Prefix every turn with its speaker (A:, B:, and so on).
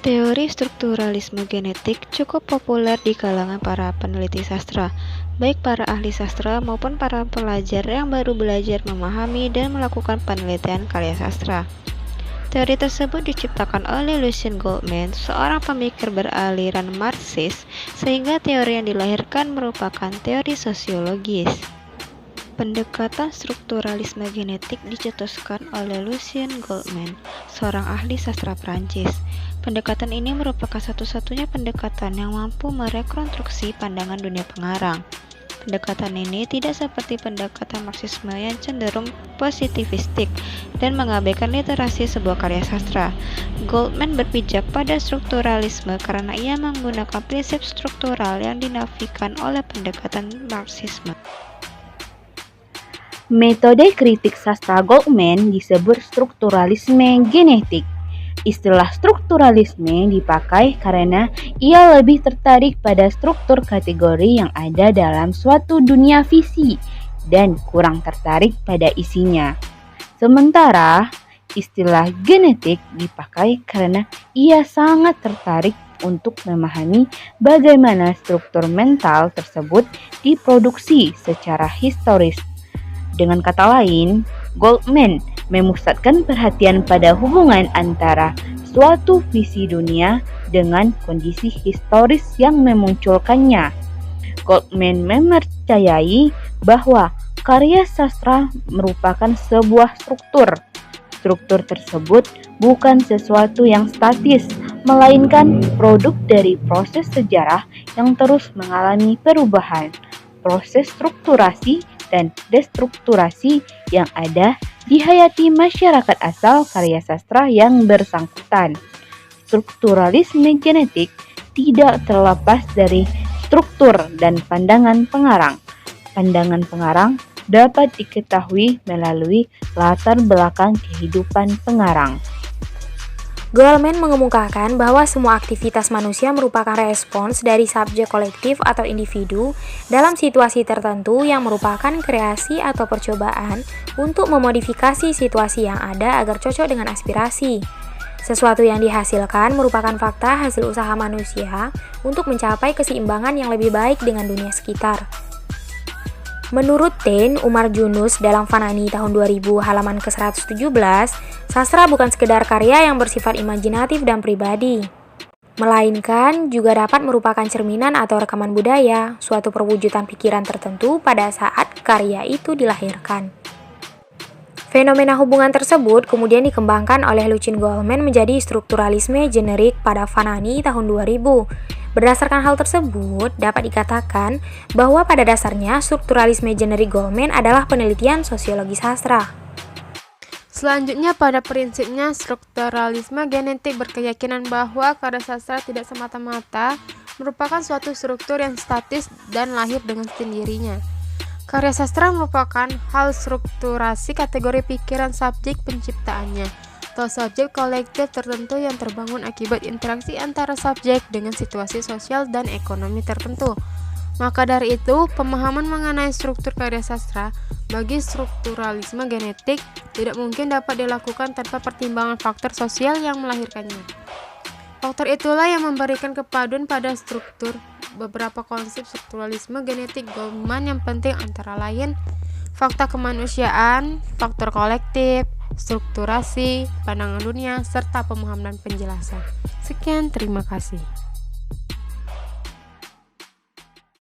A: Teori strukturalisme genetik cukup populer di kalangan para peneliti sastra, baik para ahli sastra maupun para pelajar yang baru belajar memahami dan melakukan penelitian karya sastra. Teori tersebut diciptakan oleh Lucien Goldman, seorang pemikir beraliran Marxis, sehingga teori yang dilahirkan merupakan teori sosiologis. Pendekatan strukturalisme genetik dicetuskan oleh Lucien Goldman, seorang ahli sastra Prancis. Pendekatan ini merupakan satu-satunya pendekatan yang mampu merekonstruksi pandangan dunia pengarang. Pendekatan ini tidak seperti pendekatan Marxisme yang cenderung positivistik dan mengabaikan literasi sebuah karya sastra. Goldman berpijak pada strukturalisme karena ia menggunakan prinsip struktural yang dinafikan oleh pendekatan Marxisme.
B: Metode kritik sastra Goldman disebut strukturalisme genetik. Istilah strukturalisme dipakai karena ia lebih tertarik pada struktur kategori yang ada dalam suatu dunia visi dan kurang tertarik pada isinya. Sementara istilah genetik dipakai karena ia sangat tertarik untuk memahami bagaimana struktur mental tersebut diproduksi secara historis. Dengan kata lain, Goldman memusatkan perhatian pada hubungan antara suatu visi dunia dengan kondisi historis yang memunculkannya. Goldman mempercayai bahwa karya sastra merupakan sebuah struktur. Struktur tersebut bukan sesuatu yang statis, melainkan produk dari proses sejarah yang terus mengalami perubahan. Proses strukturasi dan destrukturasi yang ada di hayati masyarakat asal karya sastra yang bersangkutan. Strukturalisme genetik tidak terlepas dari struktur dan pandangan pengarang. Pandangan pengarang dapat diketahui melalui latar belakang kehidupan pengarang.
C: Goldman mengemukakan bahwa semua aktivitas manusia merupakan respons dari subjek kolektif atau individu dalam situasi tertentu yang merupakan kreasi atau percobaan untuk memodifikasi situasi yang ada agar cocok dengan aspirasi. Sesuatu yang dihasilkan merupakan fakta hasil usaha manusia untuk mencapai keseimbangan yang lebih baik dengan dunia sekitar. Menurut Tein Umar Yunus dalam Fanani tahun 2000 halaman ke-117, sastra bukan sekedar karya yang bersifat imajinatif dan pribadi, melainkan juga dapat merupakan cerminan atau rekaman budaya, suatu perwujudan pikiran tertentu pada saat karya itu dilahirkan. Fenomena hubungan tersebut kemudian dikembangkan oleh Lucien Goldman menjadi strukturalisme generik pada Fanani tahun 2000. Berdasarkan hal tersebut, dapat dikatakan bahwa pada dasarnya strukturalisme generik Goldman adalah penelitian sosiologi sastra.
D: Selanjutnya, pada prinsipnya, strukturalisme genetik berkeyakinan bahwa karya sastra tidak semata-mata merupakan suatu struktur yang statis dan lahir dengan sendirinya. Karya sastra merupakan hal strukturasi kategori pikiran subjek penciptaannya, atau subjek kolektif tertentu yang terbangun akibat interaksi antara subjek dengan situasi sosial dan ekonomi tertentu. Maka dari itu, pemahaman mengenai struktur karya sastra bagi strukturalisme genetik tidak mungkin dapat dilakukan tanpa pertimbangan faktor sosial yang melahirkannya. Faktor itulah yang memberikan kepaduan pada struktur. Beberapa konsep strukturalisme genetik Goldman yang penting antara lain fakta kemanusiaan, faktor kolektif, strukturasi, pandangan dunia, serta pemahaman dan penjelasan. Sekian, terima kasih.